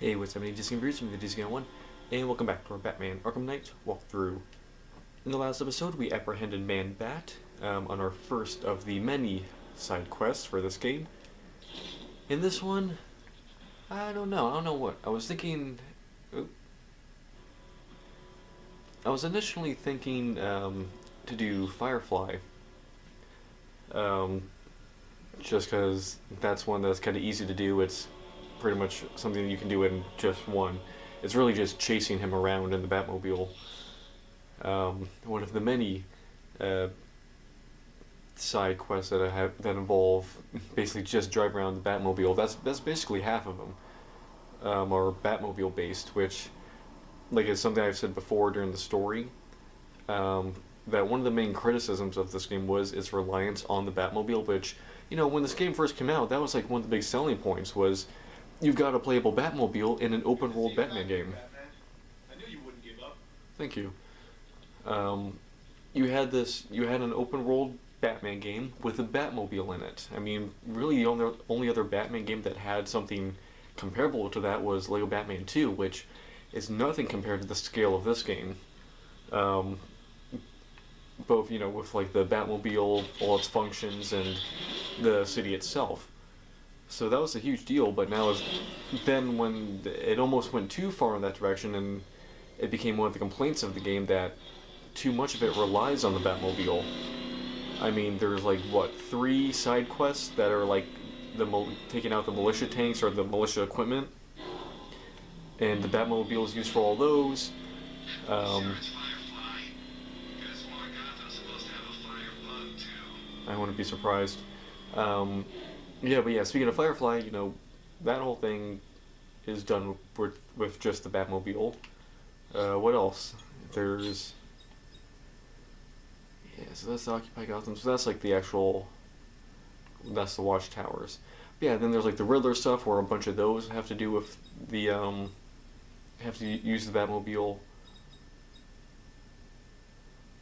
Hey, what's up, Disney Viewers from the Guy01, and welcome back to our Batman Arkham Knight walkthrough. In the last episode, we apprehended Man-Bat on our first of the many side quests for this game. In this one, I don't know what. I was thinking... I was initially thinking to do Firefly. Just because that's one that's kind of easy to do. It's pretty much something you can do in just one. It's really just chasing him around in the Batmobile. One of the many side quests that I have that involve basically just drive around the Batmobile. That's basically half of them are Batmobile based, which, like, is something I've said before during the story. That one of the main criticisms of this game was its reliance on the Batmobile, which, you know, when this game first came out, that was like one of the big selling points was you've got a playable Batmobile in an open-world Batman game. I knew you wouldn't give up. Thank you. You had an open-world Batman game with a Batmobile in it. I mean, really the only other Batman game that had something comparable to that was Lego Batman 2, which is nothing compared to the scale of this game. Both, you know, with like the Batmobile, all its functions, and the city itself. So that was a huge deal, but now then when it almost went too far in that direction, and it became one of the complaints of the game that too much of it relies on the Batmobile. I mean, there's like, what, 3 side quests that are like taking out the militia tanks or the militia equipment, and the Batmobile is used for all those. I wouldn't be surprised. Yeah, but yeah, speaking of Firefly, you know, that whole thing is done with just the Batmobile. What else? There's... Yeah, so that's the Occupy Gotham, so that's like the actual... That's the Watchtowers. But yeah, then there's like the Riddler stuff, where a bunch of those have to do with the, have to use the Batmobile.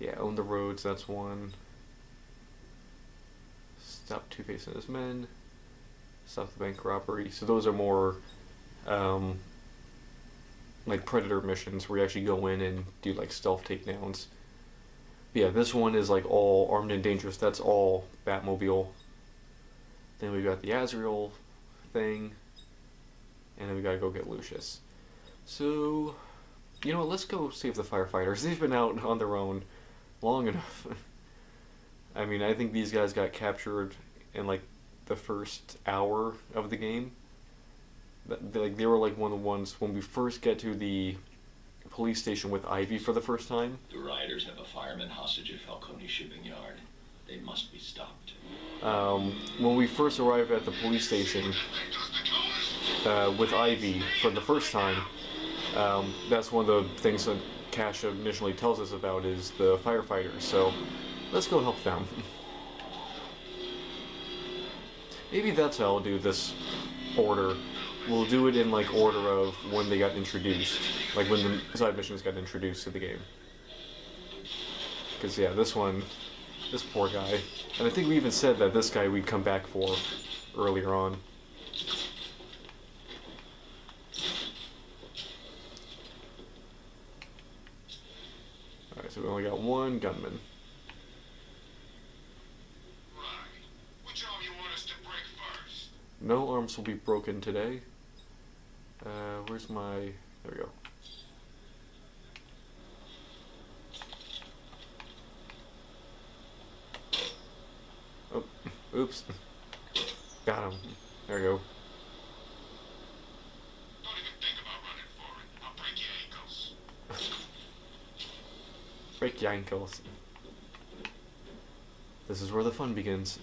Yeah, own the roads, that's one. Stop Two-Face and his men. Stop the bank robbery. So those are more like Predator missions where you actually go in and do like stealth takedowns. But yeah, this one is like all armed and dangerous. That's all Batmobile. Then we got the Azrael thing, and then we gotta go get Lucius. So, you know what, let's go save the firefighters. They've been out on their own long enough. I mean, I think these guys got captured in like the first hour of the game. They were like one of the ones when we first get to the police station with Ivy for the first time. The rioters have a fireman hostage at Falcone shipping yard. They must be stopped. When we first arrive at the police station with Ivy for the first time, that's one of the things that Cash initially tells us about is the firefighters. So let's go help them. Maybe that's how I'll do this order. We'll do it in like order of when they got introduced. Like when the side missions got introduced to the game. Because yeah, this poor guy. And I think we even said that this guy we'd come back for earlier on. Alright, so we only got one gunman. No arms will be broken today. Where's my... There we go. Oh, oops. Got him. There we go. Don't even think about running for it. I'll break your ankles. Break your ankles. This is where the fun begins.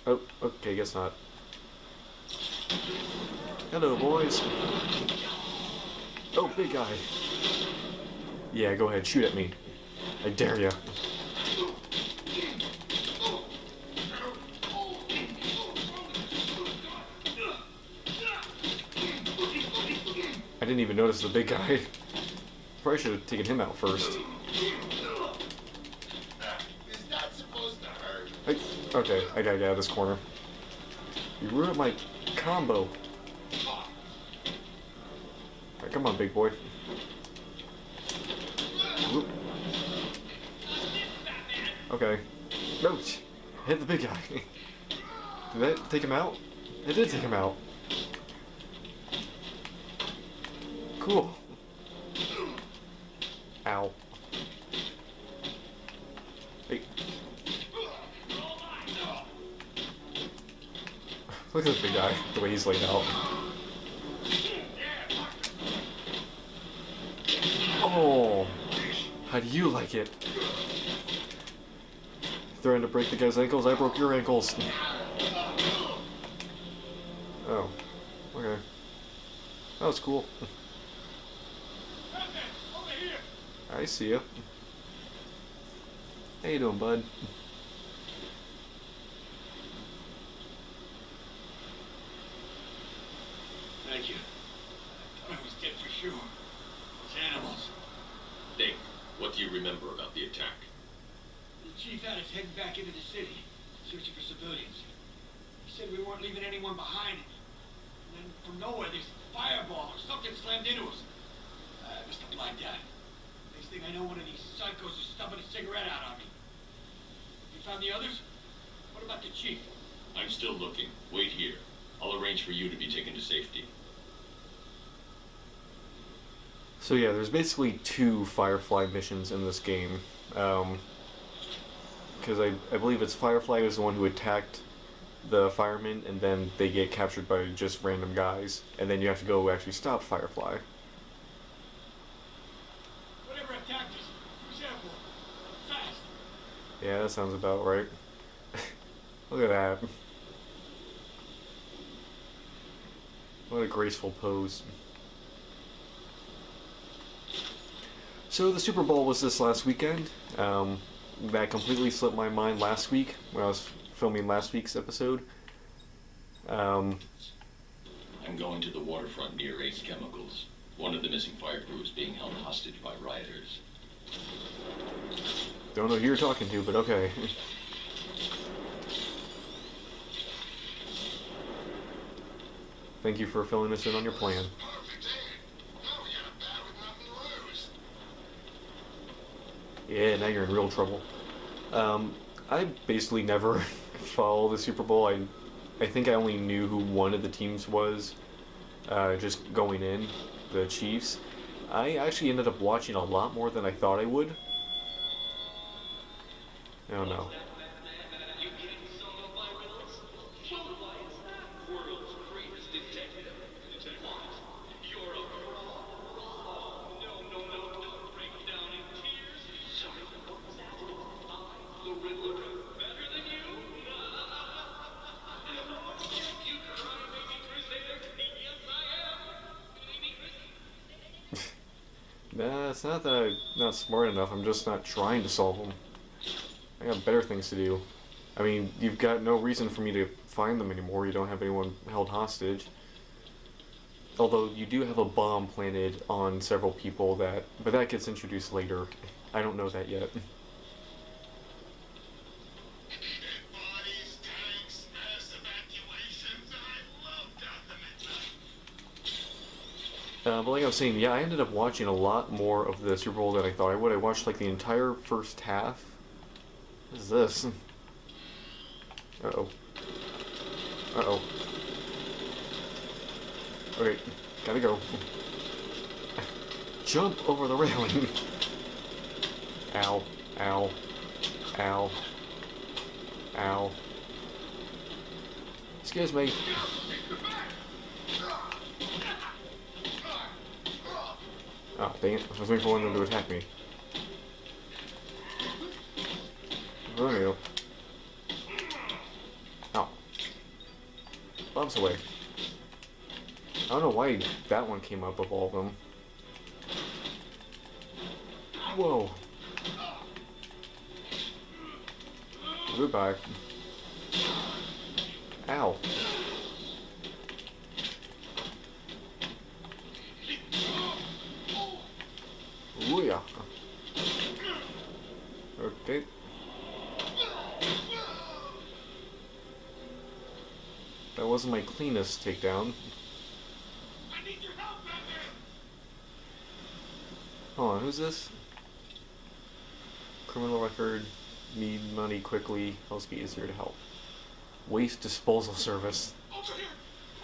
Oh, okay, guess not. Hello, boys. Oh, big guy. Yeah, go ahead, shoot at me. I dare ya. I didn't even notice the big guy. Probably should have taken him out first. Okay, I gotta get out of this corner. You ruined my combo. Alright, come on, big boy. Oop. Okay. No! Hit the big guy. Did that take him out? It did take him out. Cool. Ow. Hey. Look at this big guy, the way he's laid out. Oh! How do you like it? Threatening to break the guy's ankles, I broke your ankles. Oh. Okay. That was cool. I see ya. How you doing, bud? Thank you. I thought I was dead for sure. Those animals. Nick, what do you remember about the attack? The chief had us heading back into the city, searching for civilians. He said we weren't leaving anyone behind. And then from nowhere, this fireball or something slammed into us. I must have blacked out. Next thing I know, one of these psychos is stubbing a cigarette out on me. You found the others? What about the chief? I'm still looking. Wait here. I'll arrange for you to be taken to safety. So yeah, there's basically 2 Firefly missions in this game. Because I believe it's Firefly is the one who attacked the firemen, and then they get captured by just random guys, and then you have to go actually stop Firefly. Whatever attacked us, use airborne. Fast. Yeah, that sounds about right. Look at that. What a graceful pose. So the Super Bowl was this last weekend. That completely slipped my mind last week when I was filming last week's episode. I'm going to the waterfront near Ace Chemicals. One of the missing fire crew is being held hostage by rioters. Don't know who you're talking to, but okay. Thank you for filling us in on your plan. Perfect, ain't it? Now we got a bat with nothing to lose. Yeah, now you're in real trouble. I basically never follow the Super Bowl. I think I only knew who one of the teams was, just going in, the Chiefs. I actually ended up watching a lot more than I thought I would. I don't know. Nah, it's not that I'm not smart enough, I'm just not trying to solve them. I got better things to do. I mean, you've got no reason for me to find them anymore, you don't have anyone held hostage. Although, you do have a bomb planted on several people but that gets introduced later. I don't know that yet. Bodies, tanks, mass evacuations. I love Gotham at night. But like I was saying, yeah, I ended up watching a lot more of the Super Bowl than I thought I would. I watched like the entire first half. What is this? Uh-oh. Uh-oh. Okay, gotta go. Jump over the railing. Ow. Ow. Ow. Ow. Excuse me. Oh, dang it. I was waiting for one of them to attack me. There we go. Ow. Bumps away. I don't know why that one came up of all of them. Whoa. Goodbye. Ow. Ooh, yeah. Okay. That wasn't my cleanest takedown. I need your help, Batman. Hold on, who's this? Criminal record, need money quickly, Helsky is here to help. Waste disposal service. Over here,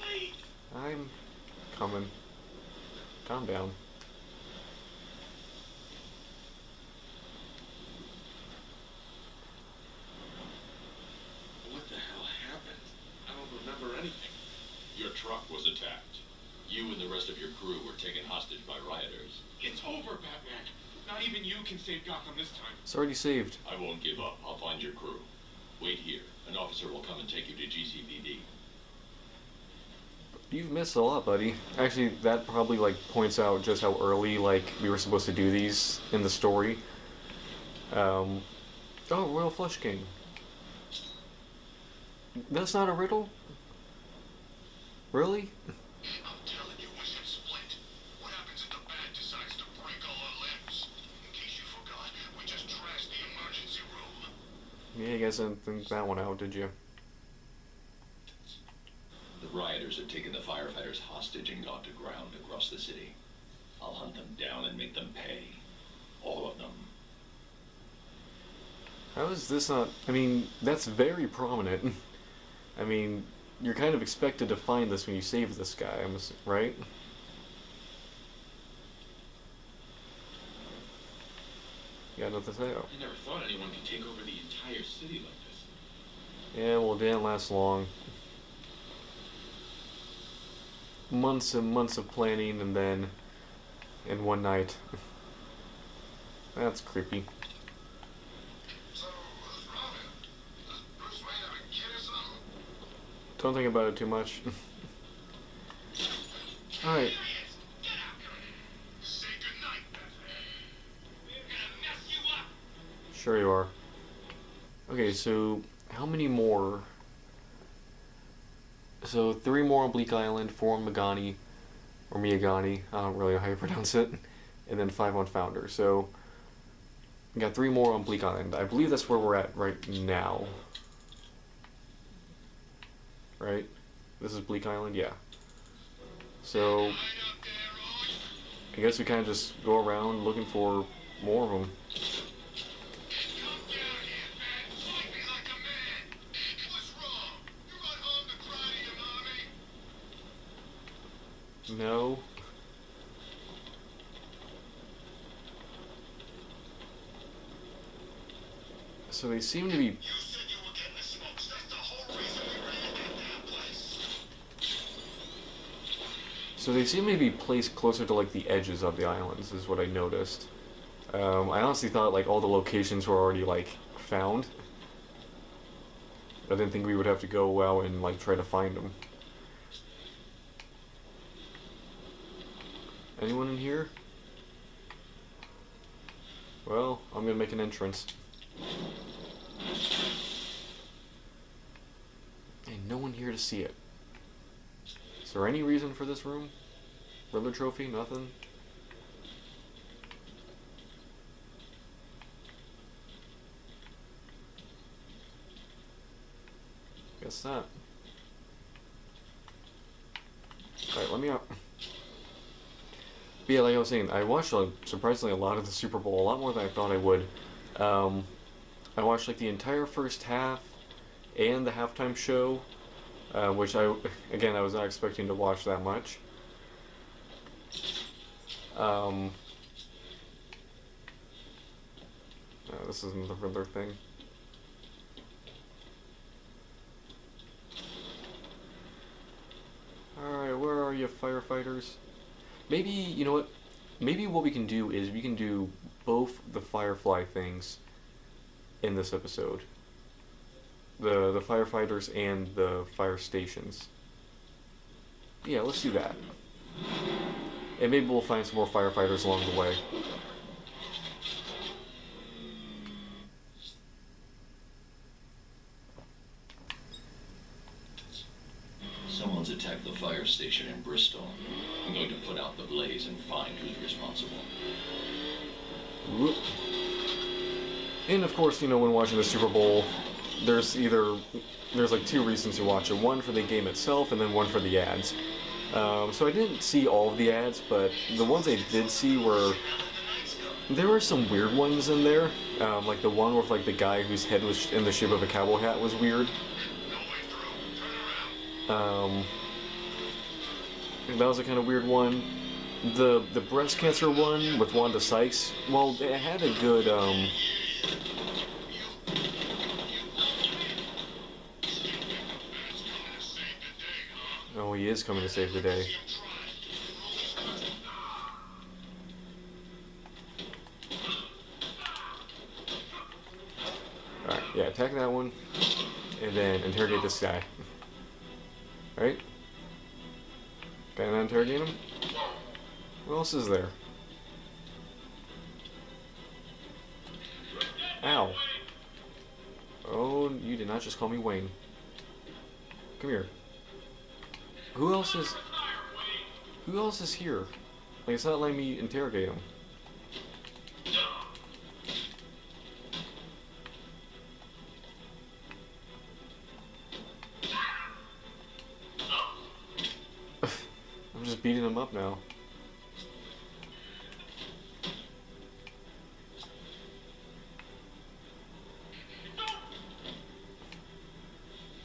please. I'm coming. Calm down. What the hell happened? I don't remember anything. Your truck was attacked. You and the rest of your crew were taken hostage by rioters. It's over, Batman. Not even you can save Gotham this time. It's already saved. I won't give up. I'll find your crew. Wait here. An officer will come and take you to GCPD. You've missed a lot, buddy. Actually, that probably like points out just how early like we were supposed to do these in the story. Oh, Royal Flush King. That's not a riddle? Really? I'm telling you, we should split. What happens if the bat decides to break all our limbs? In case you forgot, we just trashed the emergency room. Yeah, you guys didn't think that one out, did you? The rioters have taken the firefighters hostage and gone to ground across the city. I'll hunt them down and make them pay. All of them. How is this not... I mean, that's very prominent. I mean, you're kind of expected to find this when you save this guy, right? You got nothing to say? Oh. I never thought anyone could take over the entire city like this. Yeah, well, it didn't last long. Months and months of planning, and then in one night. That's creepy. So, who's Robin? Does Bruce Wayne have a kid or something? Don't think about it too much. Alright. Get out, say goodnight, Batman. We're gonna mess you up. Sure you are. Okay, so how many more? So 3 more on Bleak Island, 4 on Magani, or Miyagani, I don't really know how you pronounce it, and then 5 on Founder. So we got 3 more on Bleak Island. I believe that's where we're at right now. Right? This is Bleak Island? Yeah. So I guess we kind of just go around looking for more of them. No. So they seem to be... You said you were getting the smokes. That's the whole reason we raided that damn place. So they seem to be placed closer to like the edges of the islands, is what I noticed. I honestly thought like all the locations were already like found. I didn't think we would have to go out and like try to find them. Anyone in here? Well, I'm gonna make an entrance. And no one here to see it. Is there any reason for this room? Riddler trophy? Nothing? Guess not. Alright, let me out. But yeah, like I was saying, I watched surprisingly a lot of the Super Bowl, a lot more than I thought I would. I watched like the entire first half and the halftime show, which I was not expecting to watch that much. No, this isn't the Riddler thing. Alright, where are you, firefighters? Maybe, you know what? Maybe what we can do is we can do both the Firefly things in this episode. The firefighters and the fire stations. Yeah, let's do that. And maybe we'll find some more firefighters along the way. Someone's attacked the fire station in Bristol. I'm going to put out the blaze and find who's responsible. Whoop. And of course, you know, when watching the Super Bowl, there's like 2 reasons to watch it. One for the game itself, and then one for the ads. So I didn't see all of the ads, but the ones I did see were There were some weird ones in there, like the one with like the guy whose head was in the shape of a cowboy hat was weird. That was a kind of weird one. The breast cancer one with Wanda Sykes, well, it had a good oh, he is coming to save the day. Alright, yeah, attack that one, and then interrogate this guy. Right? Can I interrogate him? What else is there? Ow. Oh, you did not just call me Wayne. Come here. Who else is here? Like, it's not letting me interrogate him. I'm just beating him up now.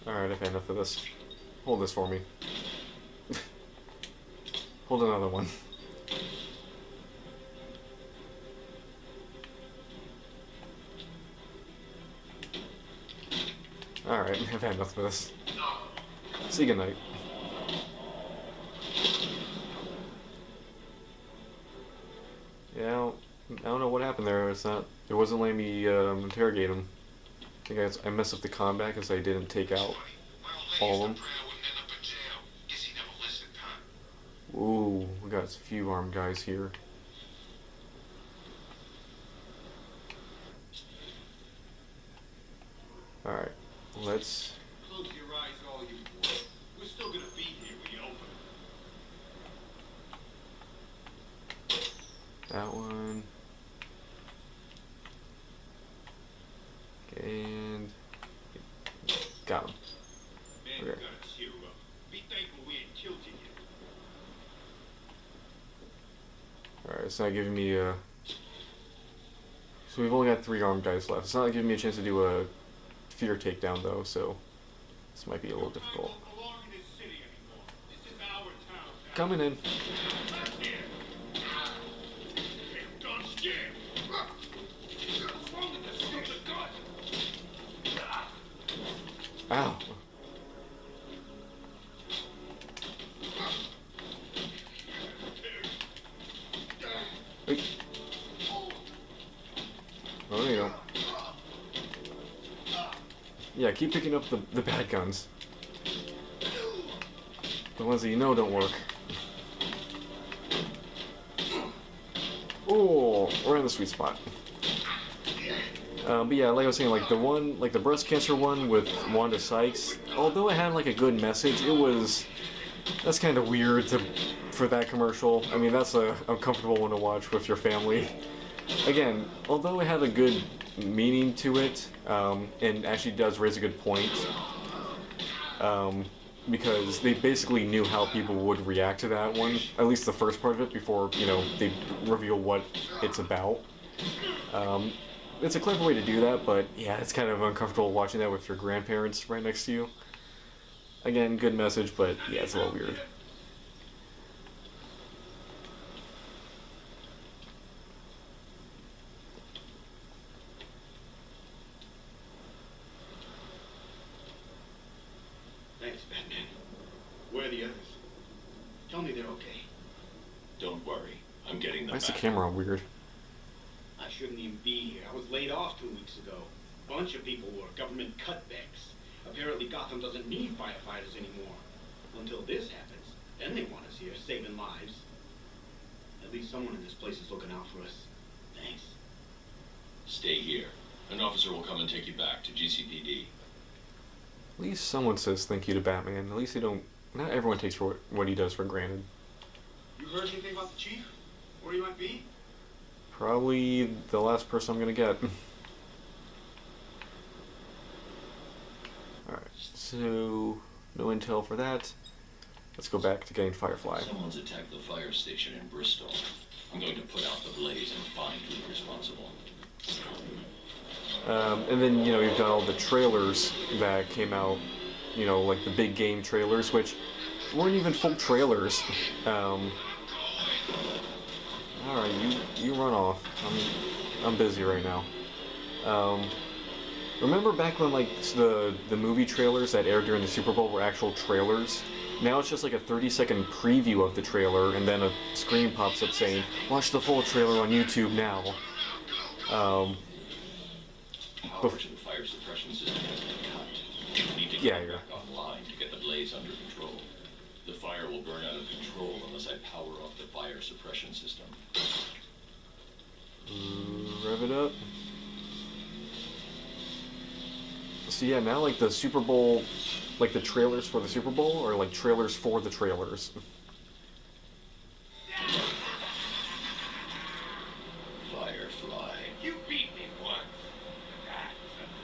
Alright, I've had enough of this. Hold this for me. Hold another one. Alright, I've had enough of this. See you, good night. Yeah, I don't know what happened there. It wasn't letting me interrogate him. I think I messed up the combat because I didn't take out all of them. Ooh, we got a few armed guys here. Alright, let's... Close your eyes, all you boys. We're still gonna be here when you open. That one. And... got him. Man, Okay. you gotta cheer up. Be thankful we ain't killed you yet. Alright, it's not giving me a... So we've only got 3 armed guys left. It's not giving me a chance to do a fear takedown though, so this might be a little difficult. Coming in. Ow. Wait. Oh, there you go. Yeah, keep picking up the bad guns. The ones that you know don't work. Oh, we're in the sweet spot. But yeah, like I was saying, like the one, like the breast cancer one with Wanda Sykes, although it had like a good message, that's kind of weird for that commercial. I mean, that's a uncomfortable one to watch with your family. Again, although it had a good meaning to it, and actually does raise a good point, because they basically knew how people would react to that one, at least the first part of it, before, you know, they reveal what it's about. It's a clever way to do that, but yeah, it's kind of uncomfortable watching that with your grandparents right next to you. Again, good message, but yeah, it's a little weird. Thanks, Batman. Where are the others? Tell me they're okay. Don't worry. I'm getting them Why is the back. camera weird? I shouldn't even be here. I was laid off 2 weeks ago. A bunch of people were government cutbacks. Apparently Gotham doesn't need firefighters anymore. Until this happens, then they want us here, saving lives. At least someone in this place is looking out for us. Thanks. Stay here. An officer will come and take you back to GCPD. At least someone says thank you to Batman. At least they don't... Not everyone takes what he does for granted. You heard anything about the chief? Where he might be? Probably the last person I'm gonna get. Alright, so no intel for that. Let's go back to getting Firefly. Someone's attacked the fire station in Bristol. I'm going to put out the blaze and find who's responsible. And then, you know, you've got all the trailers that came out, you know, like the big game trailers, which weren't even full trailers. Alright, you run off. I'm busy right now. Remember back when, like, the movie trailers that aired during the Super Bowl were actual trailers? Now it's just like a 30-second preview of the trailer, and then a screen pops up saying, "Watch the full trailer on YouTube now." Power to the fire suppression system has been cut. We need to get back online to get the blaze under control. The fire will burn out of control unless I power off the fire suppression system. Rev it up. So yeah, now like the Super Bowl, like the trailers for the Super Bowl, are like trailers for the trailers. Firefly. You beat me once. That's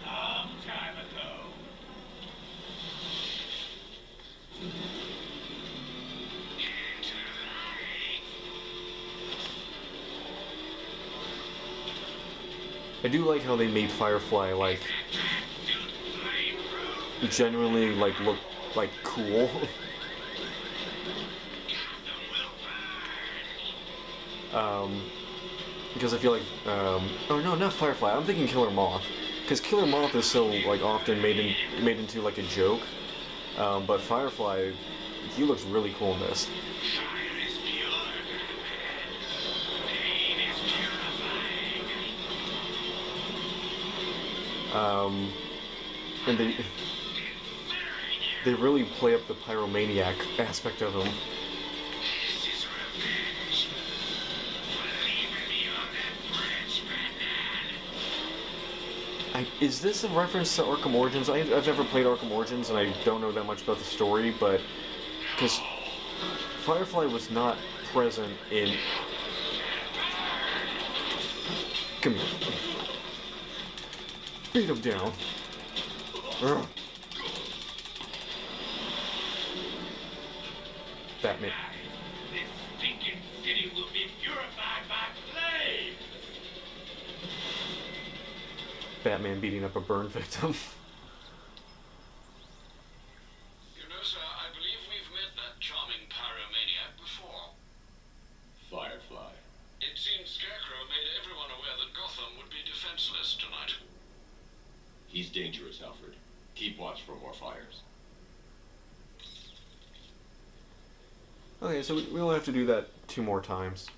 a long time ago. I do like how they made Firefly like genuinely like look like cool. Because I feel like oh no, not Firefly. I'm thinking Killer Moth, because Killer Moth is so like often made into like a joke, but Firefly, he looks really cool in this. And they really play up the pyromaniac aspect of him. Is this a reference to Arkham Origins? I've never played Arkham Origins, and I don't know that much about the story, but because Firefly was not present in. Come here. Beat him down. Ugh. Batman. This stinking city will be purified by flames. Batman beating up a burn victim. You know, sir, I believe we've met that charming pyromaniac before. Firefly. It seems Scarecrow made everyone aware that Gotham would be defenseless tonight. He's dangerous, Alfred. Keep watch for more fires. Okay, so we only have to do that 2 more times.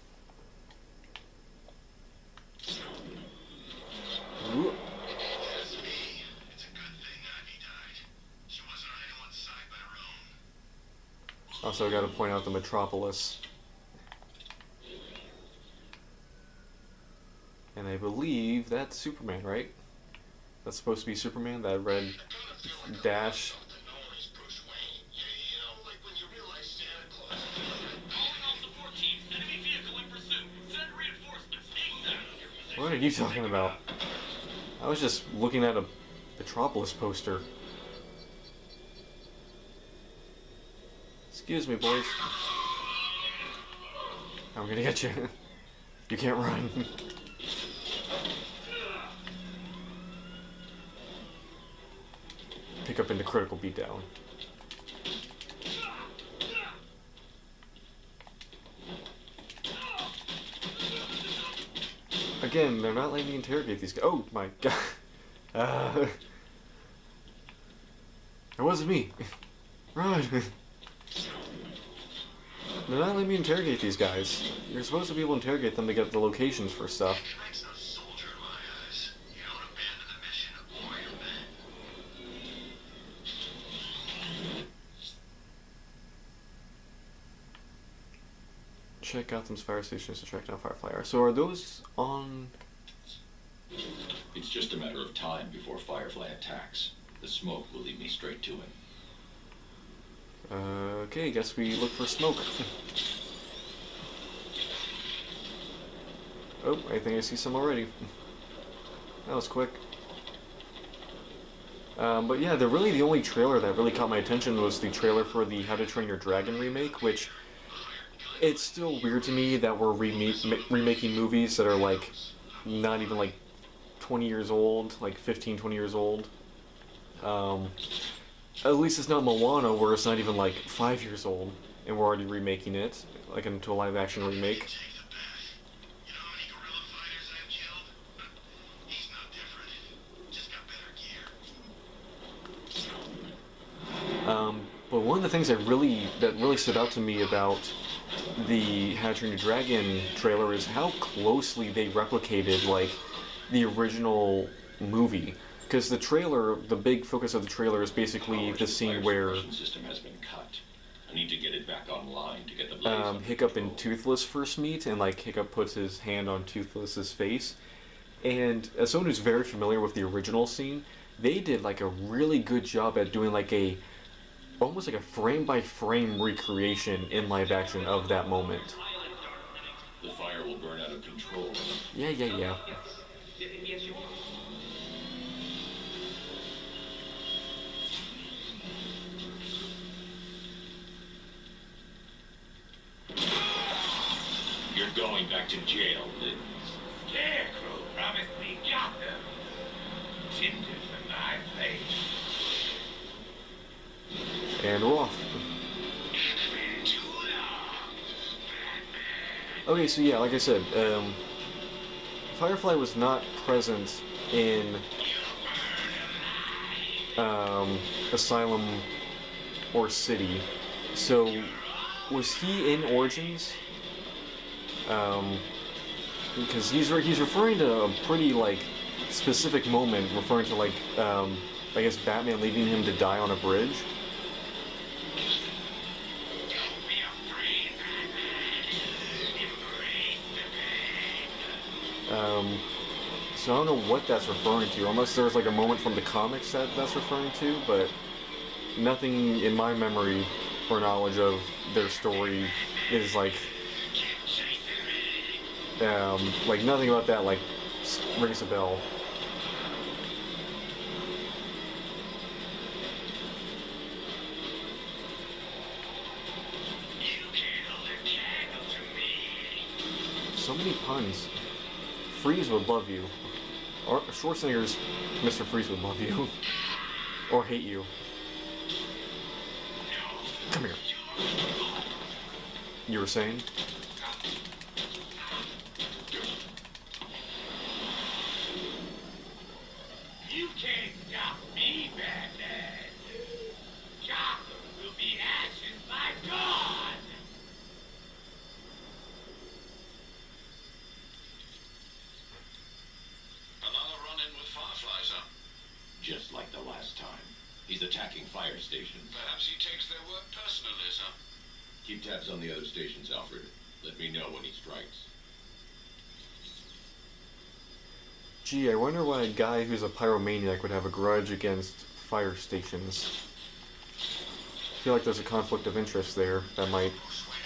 Ooh. It's me. It's a good thing Ivy died. She wasn't on anyone's side but her own. Also, I gotta point out the Metropolis. And I believe that's Superman, right? That's supposed to be Superman, that red dash. What are you talking about? I was just looking at a Metropolis poster. Excuse me, boys. I'm gonna get you. You can't run. Pick up into critical beatdown. Again, they're not letting me interrogate these guys. Oh my god. It wasn't me. Run. They're not letting me interrogate these guys. You're supposed to be able to interrogate them to get the locations for stuff. Check Gotham's fire stations to track down Firefly. So are those on... It's just a matter of time before Firefly attacks. The smoke will lead me straight to him. Okay, guess we look for smoke. Oh, I think I see some already. That was quick. But yeah, the only trailer that really caught my attention was the trailer for the How to Train Your Dragon remake, which it's still weird to me that we're remaking movies that are like not even like 20 years old, like 15, 20 years old. Um, at least it's not Moana, where it's not even like 5 years old, and we're already remaking it, like into a live action remake. But one of the things that really stood out to me about the How to Train Your Dragon trailer is how closely they replicated like the original movie. Because the big focus of the trailer is basically the scene where system has been cut. I need to get it back online to get the blaze Hiccup and Toothless first meet, and like Hiccup puts his hand on Toothless's face. And as someone who's very familiar with the original scene, they did like a really good job at doing like almost like a frame by frame recreation in live action of that moment. The fire will burn out of control. Yeah. You're going back to jail, Liz. Scarecrow promised me Gotham. Tinder for my place. And we're off. Okay, so yeah, like I said, Firefly was not present in Asylum or City. So was he in Origins? Because he's referring to a pretty like specific moment, referring to like I guess Batman leaving him to die on a bridge. So I don't know what that's referring to, unless there's like a moment from the comics that's referring to, but nothing in my memory or knowledge of their story is like nothing about that like rings a bell. So many puns. Freeze would love you. Or Schwarzenegger's Mr. Freeze would love you. Or hate you. Come here. You were saying? You can't stop me, Batman. Gotham will be ashes by dawn. Another run-in with Fireflies, huh? Just like the last time. He's attacking fire stations. Perhaps he takes their work personally, sir. Keep tabs on the other stations, Alfred. Let me know when he strikes. Gee, I wonder why a guy who's a pyromaniac would have a grudge against fire stations. I feel like there's a conflict of interest there that might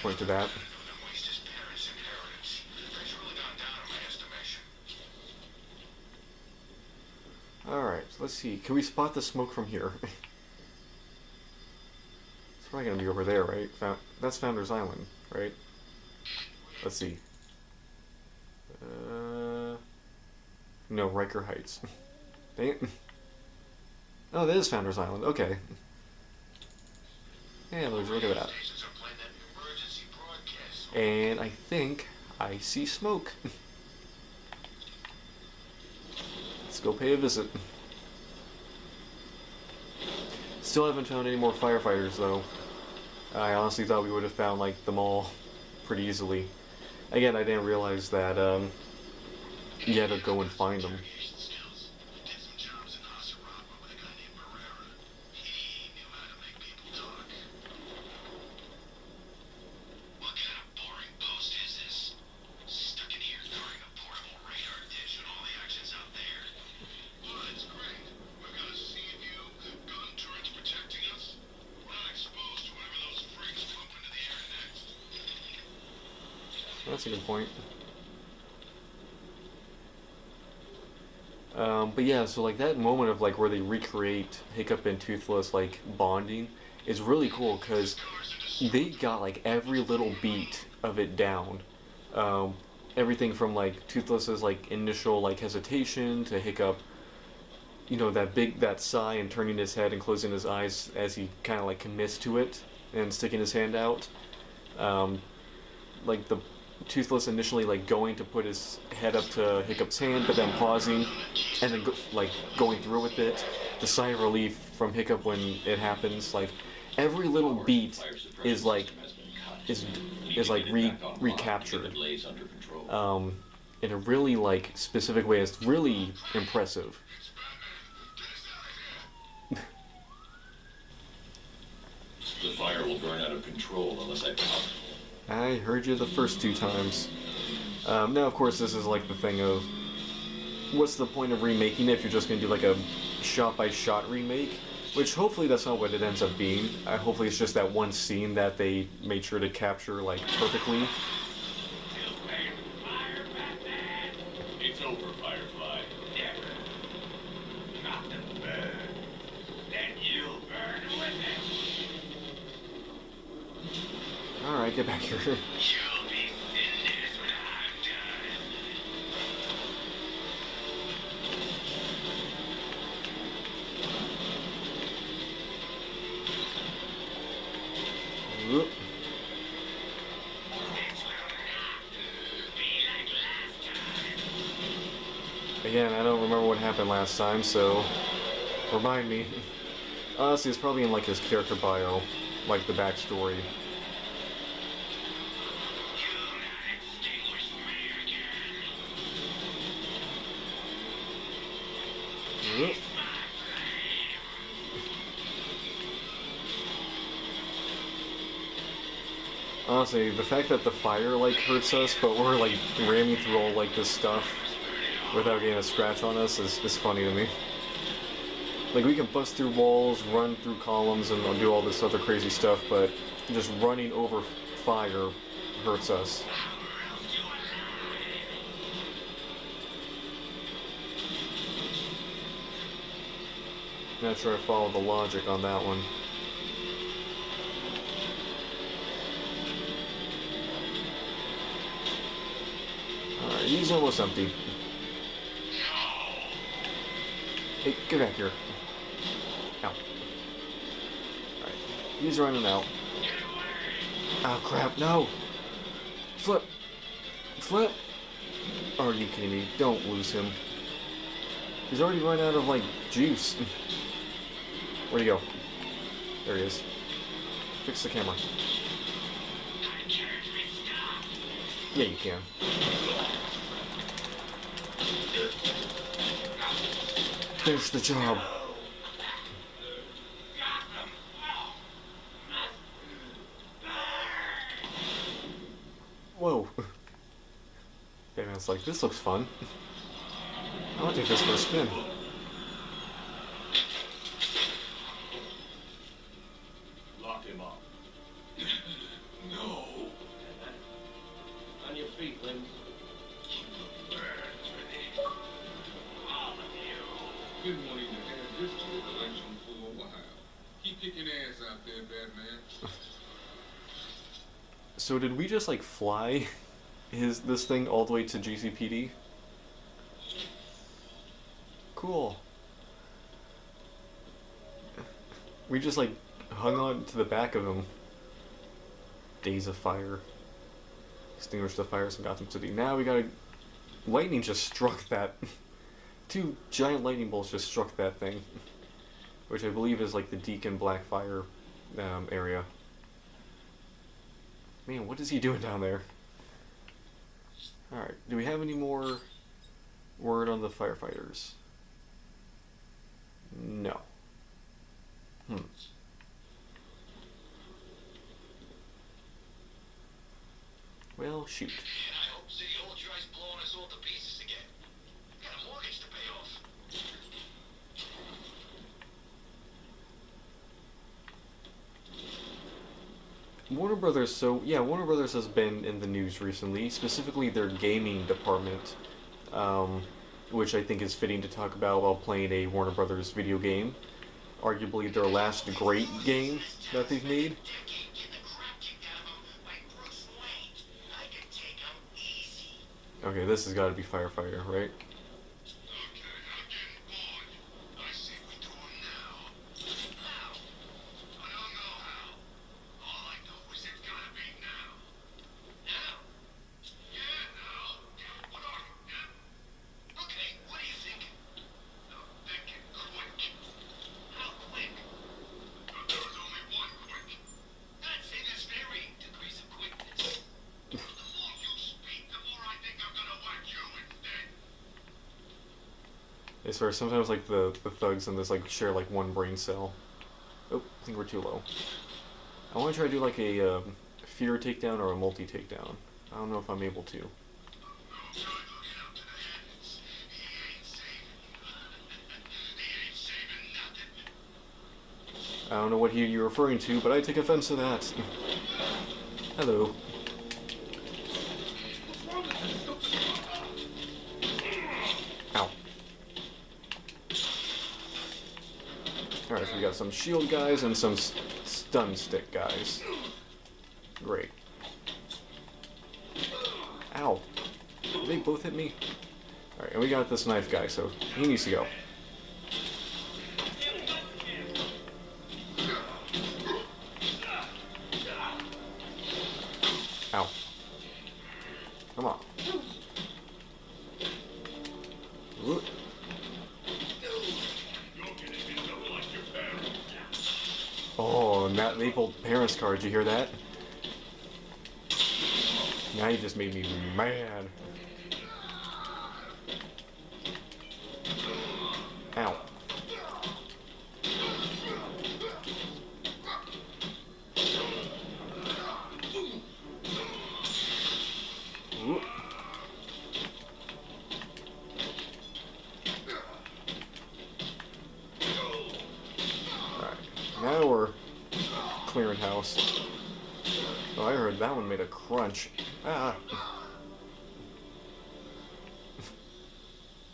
point to that. Alright, so let's see. Can we spot the smoke from here? It's probably gonna be over there, right? That's Founder's Island, right? Let's see. No, Riker Heights. Dang it. Oh, that is Founder's Island. Okay. Yeah, look at that. And I think I see smoke. Let's go pay a visit. Still haven't found any more firefighters, though. I honestly thought we would have found, like, them all pretty easily. Again, I didn't realize that, you had to go and find them. That's a good point. But yeah, so like that moment of like where they recreate Hiccup and Toothless like bonding is really cool because they got like every little beat of it down. Um, Everything from like Toothless's like initial like hesitation to Hiccup, you know, that sigh and turning his head and closing his eyes as he kind of like commits to it and sticking his hand out. Um, like the Toothless initially like going to put his head up to Hiccup's hand, but then pausing and then like going through with it. The sigh of relief from Hiccup when it happens. Like every little beat is like is like recaptured in a really like specific way. It's really impressive. The fire will burn out of control unless I pop. I heard you the first 2 times. Now, of course, this is like the thing of what's the point of remaking it if you're just going to do like a shot-by-shot remake? Which hopefully that's not what it ends up being. Hopefully it's just that one scene that they made sure to capture like perfectly. It's over, Firefly. Never. Nothing burn. Then you'll burn with it. Alright, get back here. You'll be cinders when I'm Whoop. Again, I don't remember what happened last time, so remind me. Honestly, it's probably in like his character bio, like the backstory. Whoop. Honestly, the fact that the fire like hurts us, but we're like ramming through all like this stuff without getting a scratch on us is funny to me. Like we can bust through walls, run through columns, and do all this other crazy stuff, but just running over fire hurts us. Not sure I follow the logic on that one. Alright, he's almost empty. Hey, get back here. Ow. Alright, he's running out. Oh crap, no! Flip! Flip! Oh, are you kidding me? Don't lose him. He's already run out of, like, juice. Where'd he go? There he is. Fix the camera. Yeah, you can. Finish the job. Whoa. Batman's like, this looks fun. I want to take this for a spin. Lock him up. No. On your feet, Lynn. All of you. Didn't want him to have this to the collection for a while. Keep kicking ass out there, Batman. So did we just like fly this thing all the way to GCPD? Cool. We just like hung on to the back of him. Days of Fire. Extinguished the fires in Gotham City. Now we gotta... Lightning just struck that. 2 giant lightning bolts just struck that thing. Which I believe is like the Deacon Blackfire area. Man, what is he doing down there? Alright, do we have any more word on the firefighters? No. Well, shoot. Man, I hope City Hall tries blowing us all to pieces again. Got a mortgage to pay off. Warner Brothers has been in the news recently, specifically their gaming department, which I think is fitting to talk about while playing a Warner Brothers video game. Arguably their last great game that they've made. Okay, this has got to be firefighter, right? I say we do it now. How? I don't know how. All I know is it's gotta be now. Now? Yeah, now. What are you? Yeah. Okay, what are you thinking? I'm thinking quick. How quick? There was only one quick. I'd say there's varying degrees of quickness. The more you speak, the more I think I'm gonna whack you instead. I swear, sometimes like the thugs in this like share like one brain cell. Oh, I think we're too low. I want to try to do like a fear takedown or a multi takedown. I don't know if I'm able to. Oh, God, looking up to the heavens. He ain't saving you. He ain't saving nothing. I don't know what you're referring to, but I take offense to that. Hello. Ow. Alright, so we got some shield guys and some stun stick guys. Great. Ow. Did they both hit me? Alright, and we got this knife guy, so he needs to go. Ow. Come on. Ooh. Oh, Matt, they pulled parents' card. Did you hear that? Now you just made me mad. Ow. Ooh. Alright, now we're clearing house. Oh, I heard that one made a crunch. Ah.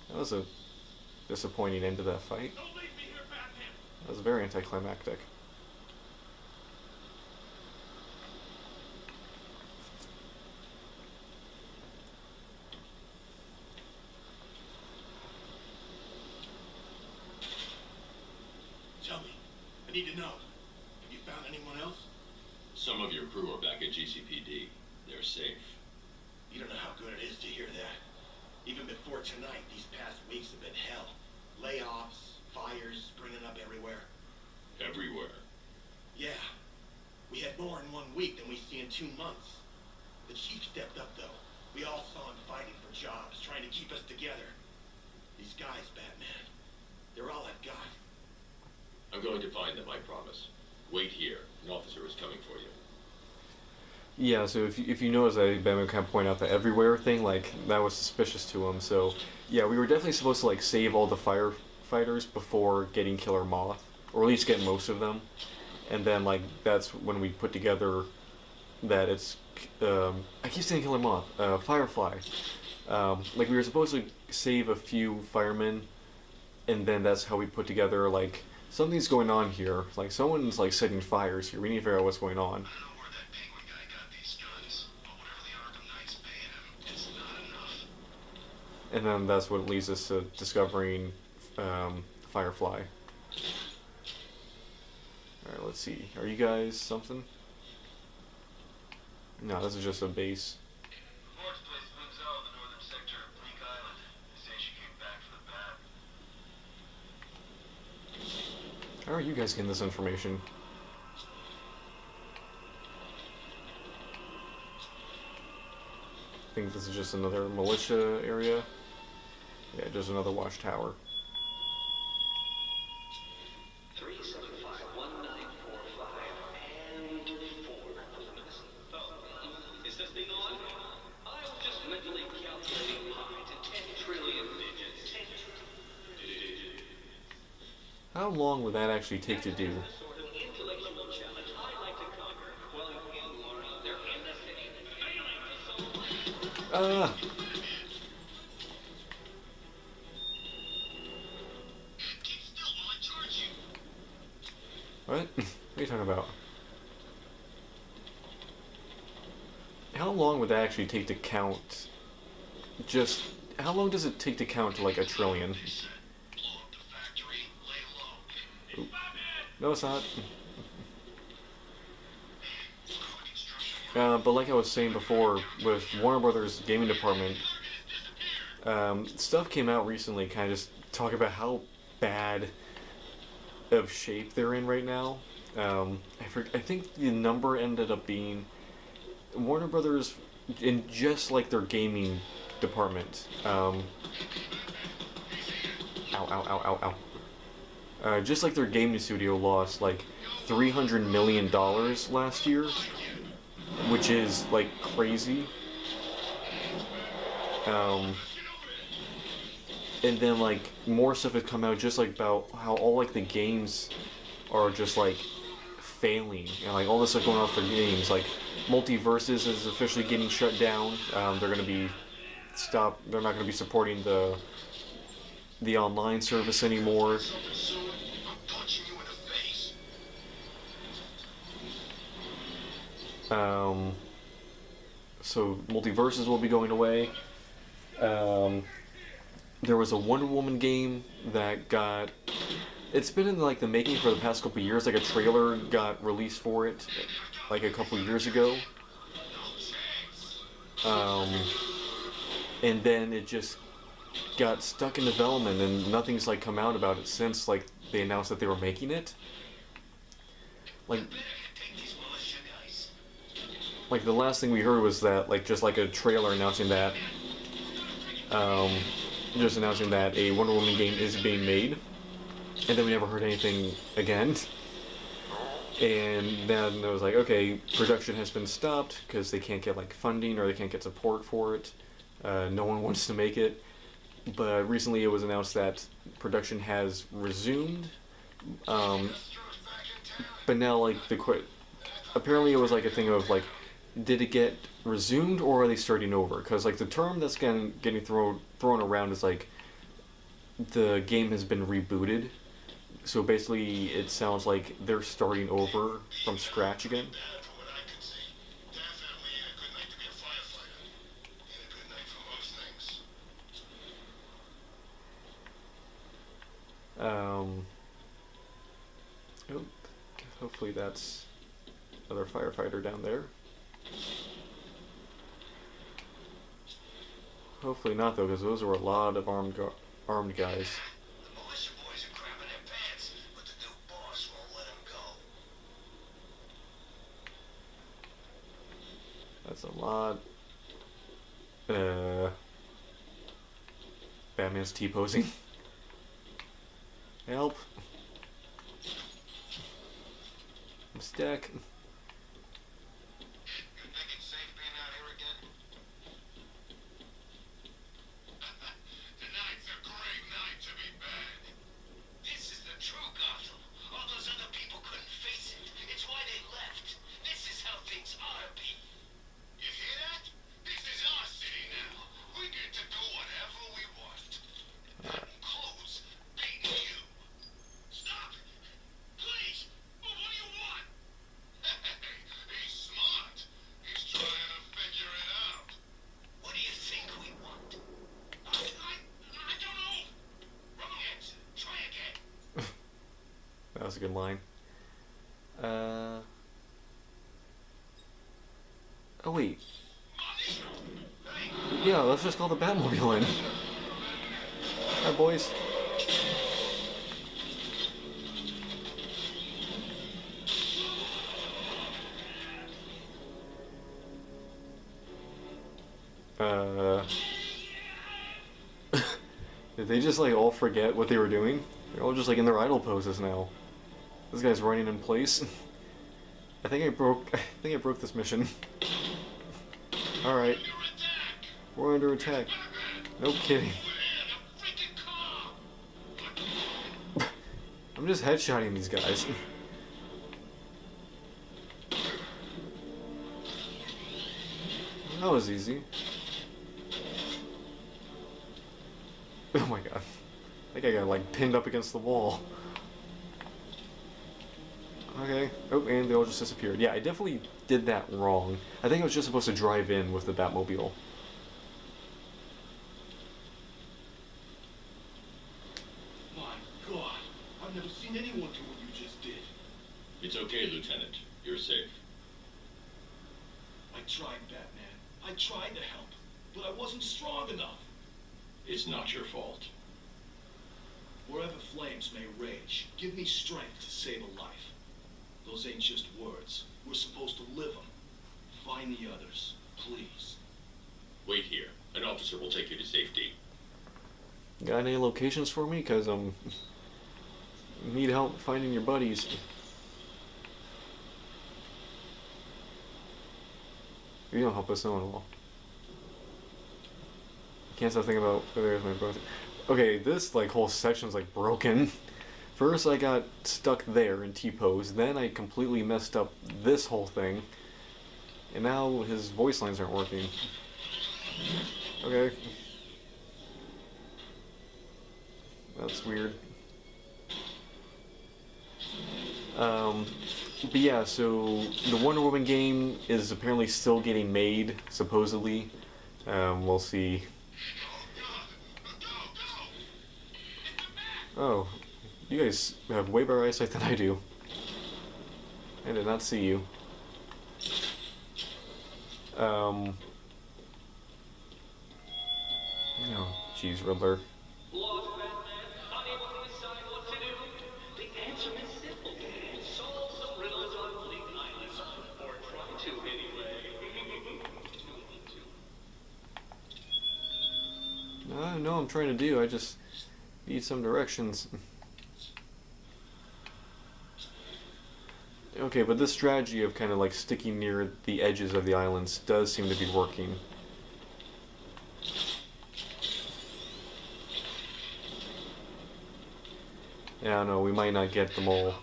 That was a disappointing end to that fight. That was very anticlimactic. Tell me. I need to know. Have you found anyone else? Some of your crew are back at GCPD. They're safe. You don't know how good it is to hear that. Even before tonight, these past weeks have been hell. Layoffs, fires springing up everywhere. Everywhere. Yeah. We had more in 1 week than we see in 2 months. The chief stepped up, though. We all saw him fighting for jobs, trying to keep us together. These guys, Batman, they're all I've got. I'm going to find them, I promise. Wait here. An officer is coming for you. Yeah, so if you notice, I Batman kind of point out the everywhere thing, like, that was suspicious to him, so, yeah, we were definitely supposed to, like, save all the firefighters before getting Killer Moth, or at least get most of them, and then, like, that's when we put together that it's, I keep saying Killer Moth, Firefly. Like, we were supposed to save a few firemen, and then that's how we put together, like, something's going on here, like, someone's, like, setting fires here, we need to figure out what's going on. I don't know where that penguin guy got these guns, but whatever the Arkham Knight's paying him, it's not enough. And then that's what leads us to discovering Firefly. Alright, let's see. Are you guys something? No, this is just a base. Reports place Bunzel in the northern sector of Bleak Island. They say she came back from the bat. How are you guys getting this information? I think this is just another militia area. Yeah, just another watchtower. 3751945 and 4. Is this thing on? I was just mentally calculating pi to 10 trillion digits. 10 trillion. How long would that actually take to do? Sort of intellectual challenge I like to conquer while you are out there in the city failing to solve. Keep still while I charge you. What? What are you talking about? How long would that actually take to count just how long does it take to count to like a trillion? Blow up the factory, lay low. Oop. No, it's not. But like I was saying before, with Warner Brothers gaming department, stuff came out recently kind of just talk about how bad of shape they're in right now. I think the number ended up being Warner Brothers, in just like their gaming department. Ow, ow, ow, ow, ow. Just like their gaming studio lost like $300 million last year, which is like crazy. And then like more stuff has come out just like about how all like the games are just like failing and like all this stuff going off their games. Like Multiverses is officially getting shut down. They're gonna be stopped. They're not gonna be supporting the online service anymore. Soon, I'm punching you in the face. So Multiverses will be going away. There was a Wonder Woman game that got... It's been in like the making for the past couple years. Like a trailer got released for it like a couple years ago. And then it just got stuck in development and nothing's like come out about it since like they announced that they were making it. Like the last thing we heard was that like just like a trailer announcing that just announcing that a Wonder Woman game is being made, and then we never heard anything again. And then it was like, okay, production has been stopped because they can't get like funding or they can't get support for it. No one wants to make it. But recently it was announced that production has resumed. But now like apparently it was like a thing of like, did it get resumed or are they starting over? Because like the term that's getting thrown around is like the game has been rebooted. So basically it sounds like they're starting over from scratch again. From what I could see, definitely ain't a good night to be a firefighter. Ain't a good night for most things. Oh, hopefully that's another firefighter down there. Hopefully not though, because those were a lot of armed guys. The militia boys are crapping their pants, but the new boss won't let them go. That's a lot. Batman's T-posing. Help. I'm stuck. You think it's safe being out here again? Tonight's a great night to be bad. This is the true Gotham. All those other people couldn't face it. It's why they left. This is how things ought to be. You hear that? This is our city now. We get to do whatever we want. That includes beating you. Stop! Please! Well, what do you want? He's smart. He's trying to figure it out. What do you think we want? I don't know. Wrong answer. Try again. That was a good line. Oh wait. Yeah, let's just call the Batmobile in. Hi boys. Did they just like all forget what they were doing? They're all just like in their idle poses now. This guy's running in place. I think I broke this mission. Alright. We're under attack. No kidding. I'm just headshotting these guys. That was easy. Oh my god. I think I got like pinned up against the wall. Okay. Oh, and they all just disappeared. Yeah, I definitely did that wrong. I think I was just supposed to drive in with the Batmobile. It's okay, Lieutenant. You're safe. I tried, Batman. I tried to help, but I wasn't strong enough. It's not your fault. Wherever flames may rage, give me strength to save a life. Those ain't just words. We're supposed to live them. Find the others, please. Wait here. An officer will take you to safety. Got any locations for me? Cause need help finding your buddies. You don't help us out at all. Can't stop thinking about there's my brother. Okay, this like whole section's like broken. First I got stuck there in T-pose, then I completely messed up this whole thing, and now his voice lines aren't working. Okay. That's weird. But yeah, so the Wonder Woman game is apparently still getting made, supposedly. We'll see. Oh, you guys have way better eyesight than I do. I did not see you. Oh, jeez, Riddler. Lost Batman, unable to decide what to do? The answer is simple. Solve some riddles on Bleak Island. Or try to, anyway. I know I'm trying to do, I just need some directions. Okay, but this strategy of kind of like sticking near the edges of the islands does seem to be working. Yeah, I don't know, we might not get them all.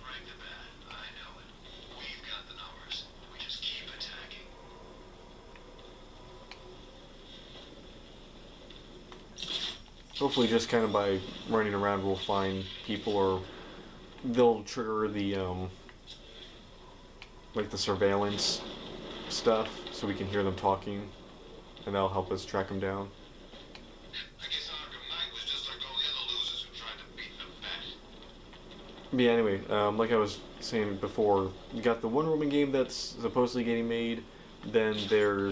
Hopefully just kind of by running around we'll find people, or they'll trigger the like the surveillance stuff so we can hear them talking, and that'll help us track them down. I guess Arkham Knight was just like all the other losers who tried to beat the bet. But yeah, anyway, like I was saying before, you got the Wonder Woman game that's supposedly getting made, then there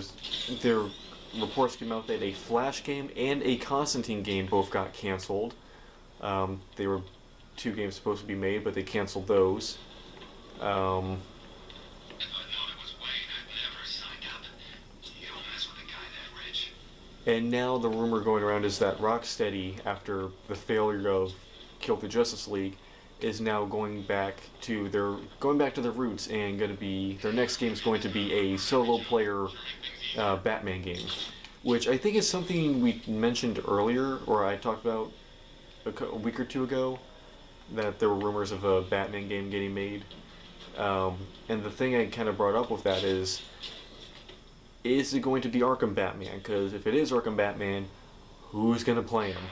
reports came out that a Flash game and a Constantine game both got canceled. They were two games supposed to be made, but they canceled those. And now the rumor going around is that Rocksteady, after the failure of Kill the Justice League, is now going back to their roots, and going to be their next game is going to be a solo player Batman game, which I think is something we mentioned earlier, or I talked about a week or two ago, that there were rumors of a Batman game getting made. And the thing I kind of brought up with that is it going to be Arkham Batman? Because if it is Arkham Batman, who's going to play him?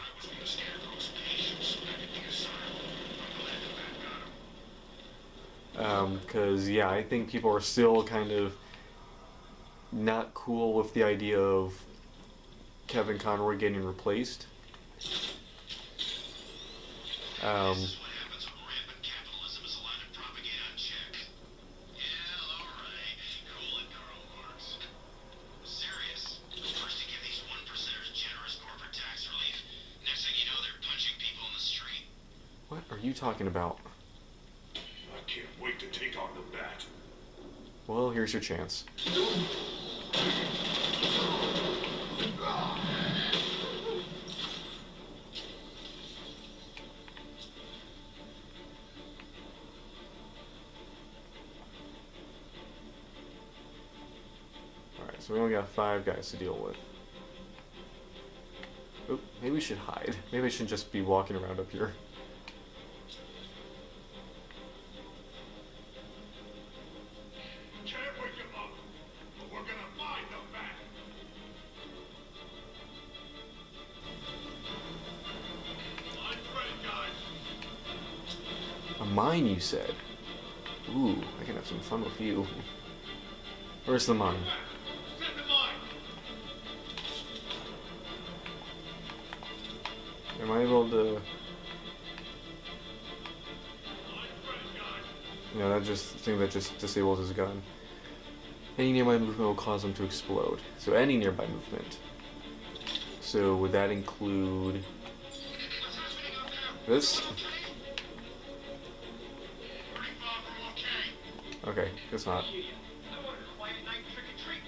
Because, yeah, I think people are still kind of not cool with the idea of Kevin Conroy getting replaced. What are you talking about? I can't wait to take on the Bat. Well, here's your chance. Alright, so we only got 5 guys to deal with. Oop, maybe we should hide. Maybe I shouldn't just be walking around up here. Can't wake him up, but we're gonna find the Bat. I'm ready, guys. A mine, you said? Ooh, I can have some fun with you. Where's the mine? Send the mine. Am I able to... I'm ready, guys. You know, that thing that just disables his gun. Any nearby movement will cause them to explode. So any nearby movement. So would that include this? Okay, guess not. I wanted a quiet night trick or treat.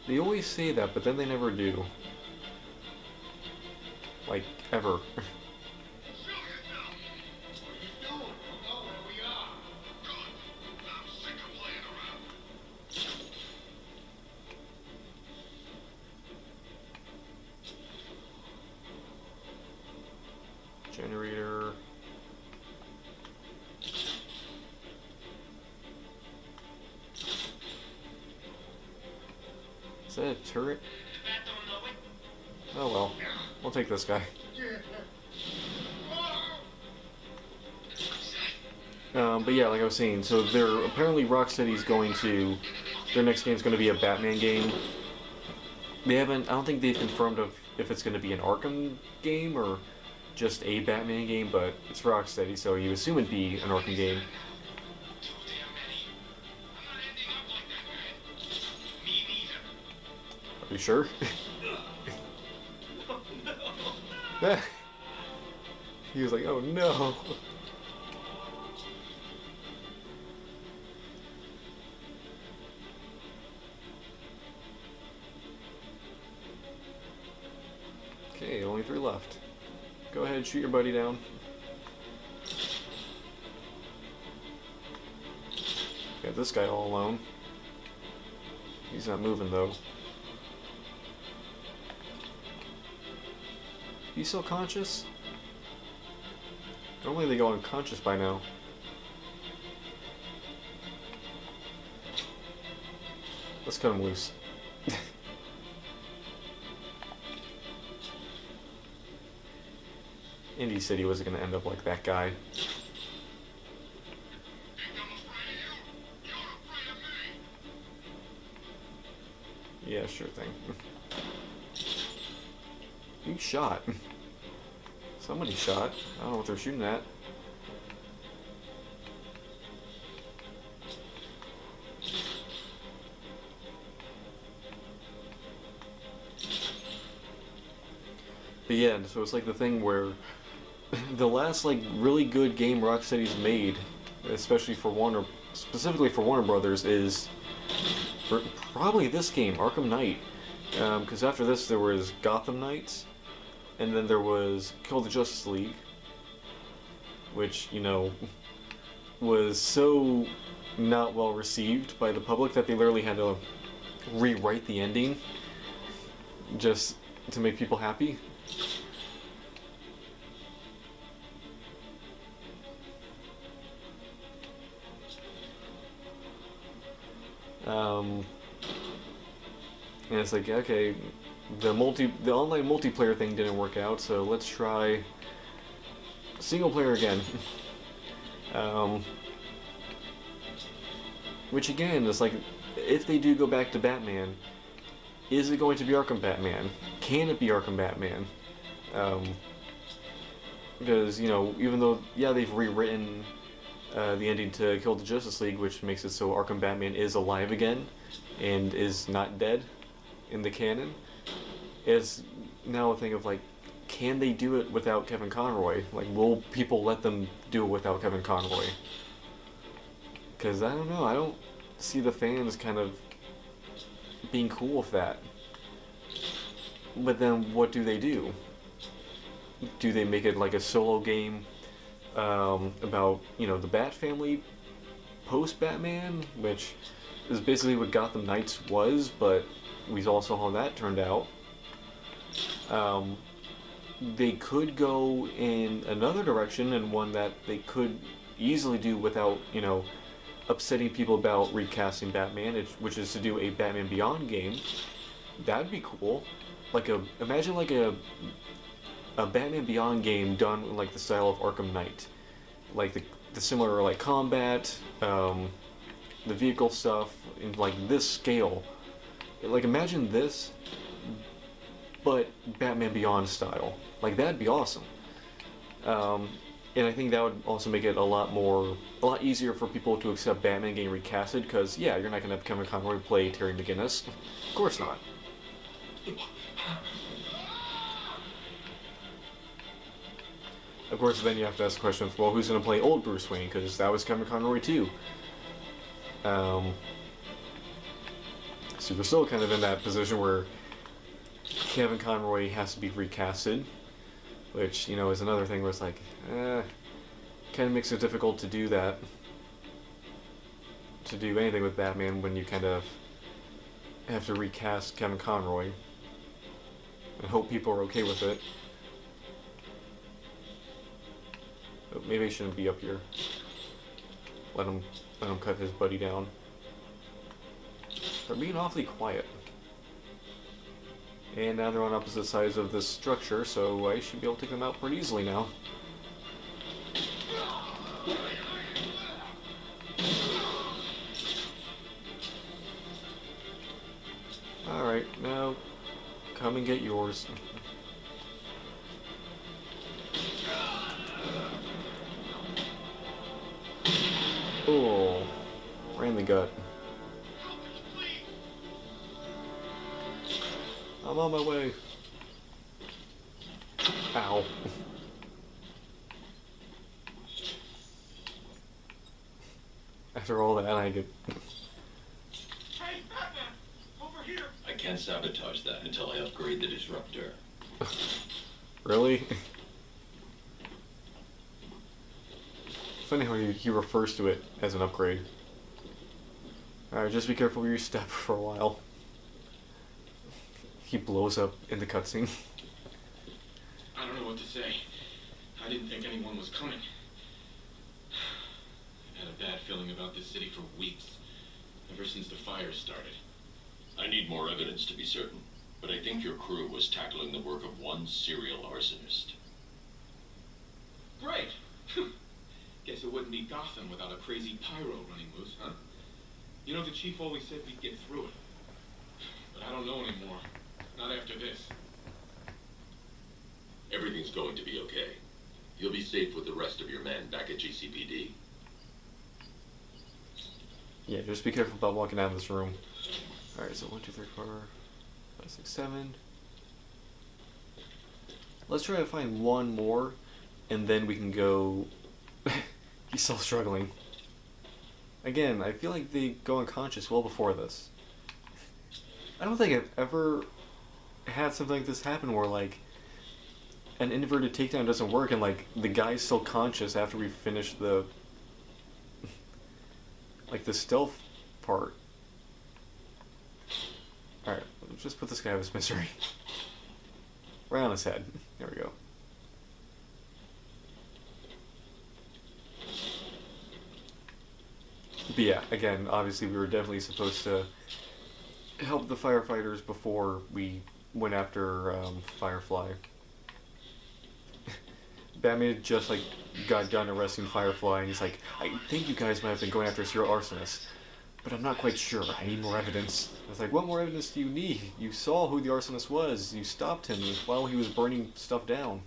They always say that, but then they never do. Like, ever. Generator. Is that a turret? Oh well, we'll take this guy. But yeah, like I was saying, so they're apparently Rocksteady's going to, their next game's going to be a Batman game. They haven't, I don't think they've confirmed if it's going to be an Arkham game or just a Batman game, but it's Rocksteady, so you assume it'd be an Arkham game. Are you sure? He was like, oh no. Okay, only 3 left. Go ahead, shoot your buddy down. Got this guy all alone. He's not moving though. He's still conscious? Normally they go unconscious by now. Let's cut him loose. Indy said he wasn't going to end up like that guy. Yeah, sure thing. You shot. Somebody shot. I don't know what they're shooting at. But yeah, so it's like the thing where the last like really good game Rocksteady's made, especially for Warner, specifically for Warner Brothers, is probably this game, Arkham Knight. Because after this there was Gotham Knights, and then there was Kill the Justice League, which, you know, was so not well received by the public that they literally had to rewrite the ending just to make people happy. And it's like, okay, the online multiplayer thing didn't work out, so let's try single player again. Which again is like, if they do go back to Batman, is it going to be Arkham Batman? Can it be Arkham Batman? Because, you know, even though, yeah, they've rewritten the ending to Kill the Justice League, which makes it so Arkham Batman is alive again and is not dead in the canon, is now a thing of like, can they do it without Kevin Conroy? Like, will people let them do it without Kevin Conroy? Because I don't know, I don't see the fans kind of being cool with that. But then what do they do? Do they make it like a solo game about, you know, the Bat family post-Batman, which is basically what Gotham Knights was, but we all saw how that turned out. They could go in another direction, and one that they could easily do without, you know, upsetting people about recasting Batman, which is to do a Batman Beyond game. That'd be cool. Like imagine like a Batman Beyond game done in like the style of Arkham Knight, like the similar like combat, the vehicle stuff in like this scale. Like imagine this, but Batman Beyond style. Like, that'd be awesome. And I think that would also make it a lot easier for people to accept Batman getting recasted, because, yeah, you're not going to have Kevin Conroy play Terry McGinnis. Of course not. Of course, then you have to ask the question of, well, who's going to play old Bruce Wayne, because that was Kevin Conroy, too. So you're still kind of in that position where Kevin Conroy has to be recasted, which, you know, is another thing where it's like, kind of makes it difficult to do that, to do anything with Batman when you kind of have to recast Kevin Conroy and hope people are okay with it. But maybe I shouldn't be up here. Let him cut his buddy down. They're being awfully quiet. And now they're on opposite sides of this structure, so I should be able to take them out pretty easily now. Alright, now come and get yours. Oh, right in the gut. I'm on my way. Ow. After all that, I get... Hey, Batman! Over here! I can't sabotage that until I upgrade the disruptor. Really? Funny how he refers to it as an upgrade. Alright, just be careful where you step for a while. He blows up in the cutscene. I don't know what to say. I didn't think anyone was coming. I've had a bad feeling about this city for weeks, ever since the fire started. I need more evidence to be certain, but I think your crew was tackling the work of one serial arsonist. Great! Guess it wouldn't be Gotham without a crazy pyro running loose, huh? You know, the chief always said we'd get through it. But I don't know anymore. Not after this. Everything's going to be okay. You'll be safe with the rest of your men back at GCPD. Yeah, just be careful about walking out of this room. Alright, so 1, 2, 3, 4, 5, 6, 7. Let's try to find one more, and then we can go... He's still struggling. Again, I feel like they go unconscious well before this. I don't think I've ever had something like this happen where, like, an inverted takedown doesn't work and, like, the guy's still conscious after we finish the... like, the stealth part. Alright, let's just put this guy out of his misery. Right on his head. There we go. But yeah, again, obviously we were definitely supposed to help the firefighters before we went after Firefly. Batman just like got done arresting Firefly and he's like, I think you guys might have been going after a serial arsonist, but I'm not quite sure. I need more evidence. I was like, what more evidence do you need? You saw who the arsonist was. You stopped him while he was burning stuff down.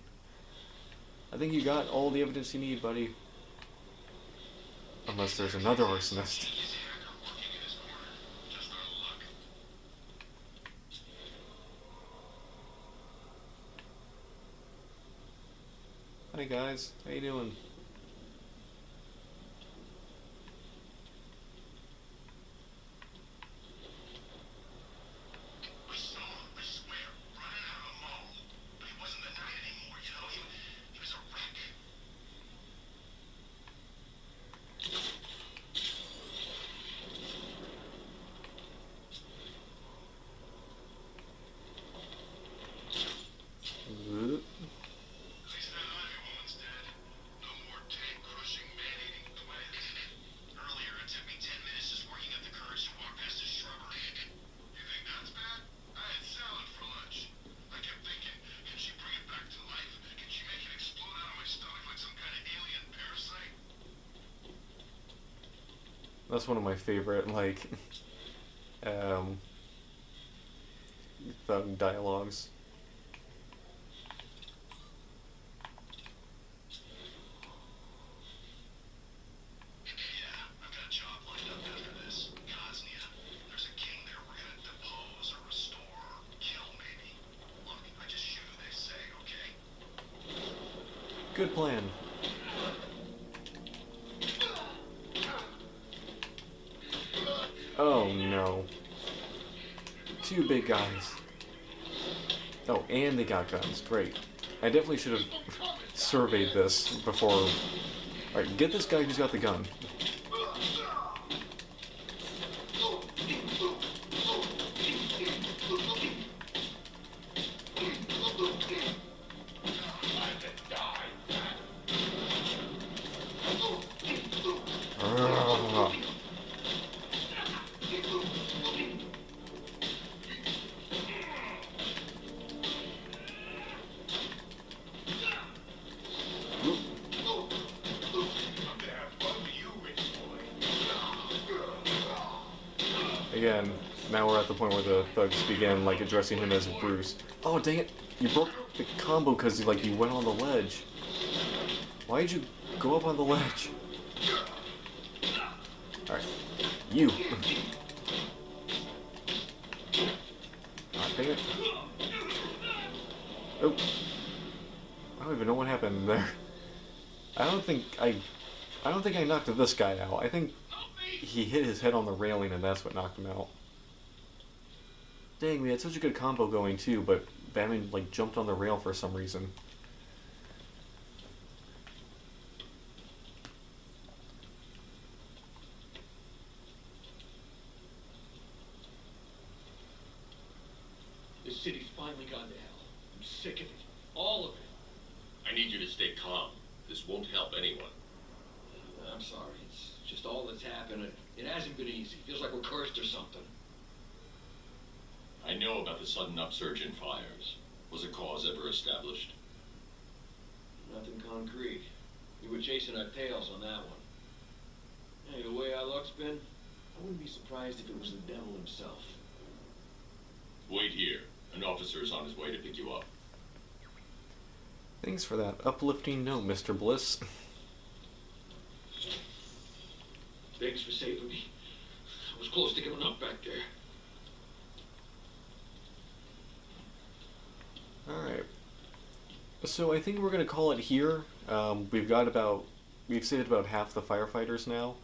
I think you got all the evidence you need, buddy. Unless there's another arsonist. Hi guys, how you doing? I saw him, I swear, running out of the mall. But he wasn't the knight anymore, you know? He was a wreck. At least that Ivy woman's dead. No more tank-crushing, man-eating twins. Earlier, it took me 10 minutes just working up the courage to walk past a shrubbery. You think that's bad? I had salad for lunch. I kept thinking, can she bring it back to life? Can she make it explode out of my stomach like some kind of alien parasite? That's one of my favorite, like, dialogues. Good plan. Oh no. Two big guys. Oh, and they got guns. Great. I definitely should have surveyed this before. Alright, get this guy who's got the gun. Again, now we're at the point where the thugs begin like addressing him as Bruce. Oh dang it! You broke the combo because like you went on the ledge. Why did you go up on the ledge? All right, you. Dang it! Oh, I don't even know what happened there. I don't think I knocked this guy out. I think he hit his head on the railing and that's what knocked him out. Dang, we had such a good combo going too, but Batman like jumped on the rail for some reason. This city's finally gone to hell. I'm sick of it. All of it. I need you to stay calm. This won't help anyone. I'm sorry. It's just all that's happened. It hasn't been easy. Feels like we're cursed or something. I know about the sudden upsurge in fires. Was a cause ever established? Nothing concrete. We were chasing our tails on that one. Hey, the way our luck's been, I wouldn't be surprised if it was the devil himself. Wait here. An officer is on his way to pick you up. Thanks for that uplifting note, Mr. Bliss. Thanks for saving me. I was close to giving up back there. Alright. So I think we're going to call it here. We've saved about half the firefighters now.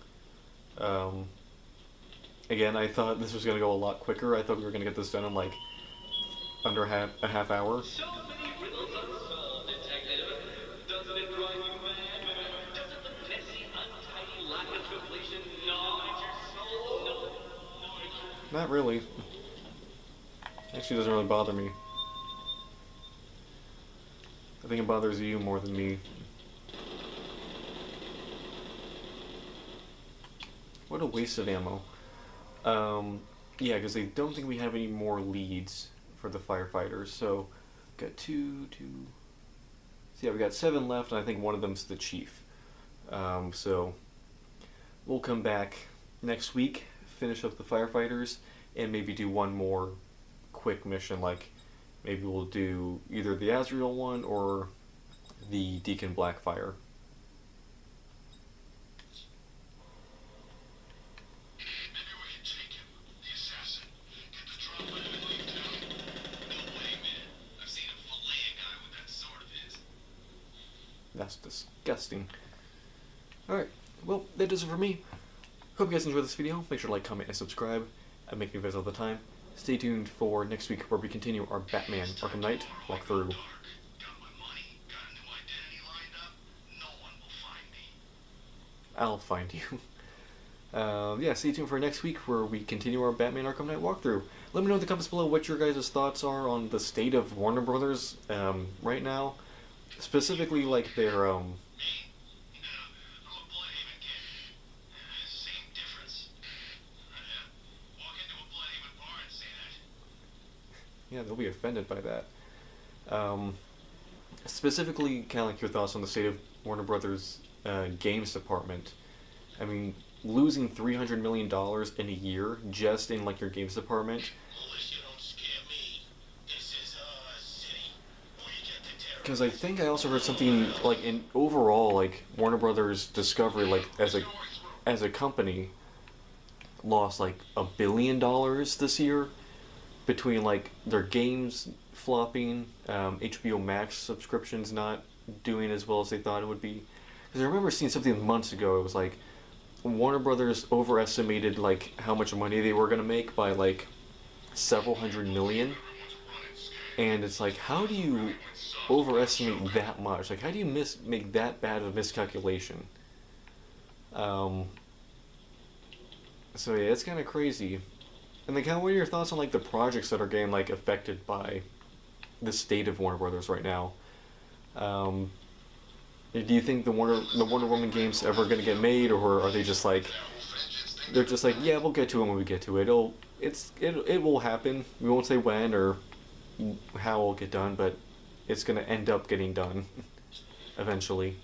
Again, I thought this was going to go a lot quicker. I thought we were going to get this done in like under a half hour. So many riddles unsolved, detective. Doesn't it drive you mad? Doesn't the messy, untidy lack of completion gnaw at your soul? No. Not really. Actually, doesn't really bother me. I think it bothers you more than me. What a waste of ammo. Yeah, because they don't think we have any more leads for the firefighters. So, got two. So yeah, we got 7 left, and I think one of them's the chief. So, we'll come back next week, finish up the firefighters, and maybe do one more quick mission. Like, maybe we'll do either the Azrael one or the Deacon Blackfire. That's disgusting. Alright, well, that does it for me. Hope you guys enjoyed this video. Make sure to like, comment, and subscribe. I make new videos all the time. Stay tuned for next week where we continue our Batman Arkham Knight walkthrough. I'll find you. Yeah, stay tuned for next week where we continue our Batman Arkham Knight walkthrough. Let me know in the comments below what your guys' thoughts are on the state of Warner Brothers right now. Specifically, like their yeah, they'll be offended by that. Specifically, kind of like your thoughts on the state of Warner Brothers games department. I mean, losing $300 million in a year just in like your games department. Because I think I also heard something like in overall, like Warner Brothers Discovery, like as a company, lost like $1 billion this year between like their games flopping, HBO Max subscriptions not doing as well as they thought it would be. Because I remember seeing something months ago. It was like Warner Brothers overestimated like how much money they were gonna make by like several hundred million, and it's like, how do you overestimate that much? Like, how do you make that bad of a miscalculation? So yeah, it's kind of crazy. And like, what are your thoughts on like the projects that are getting like affected by the state of Warner Brothers right now? Do you think the Wonder Woman games ever gonna get made, or are they just like, they're just like, yeah, we'll get to it when we get to it. It will happen. We won't say when or how it'll get done, but it's gonna end up getting done eventually.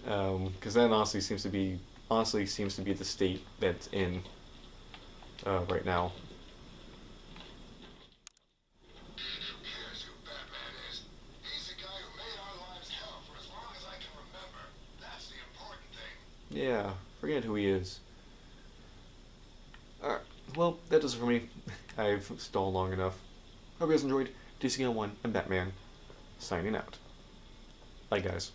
Because that honestly seems to be the state that's in right now. Who cares who Batman is? He's the guy who made our lives hell for as long as I can remember. That's the important thing. Yeah, forget who he is. Alright, well, that does it for me. I've stalled long enough. Hope you guys enjoyed. DC Guy01 and Batman signing out. Bye, guys.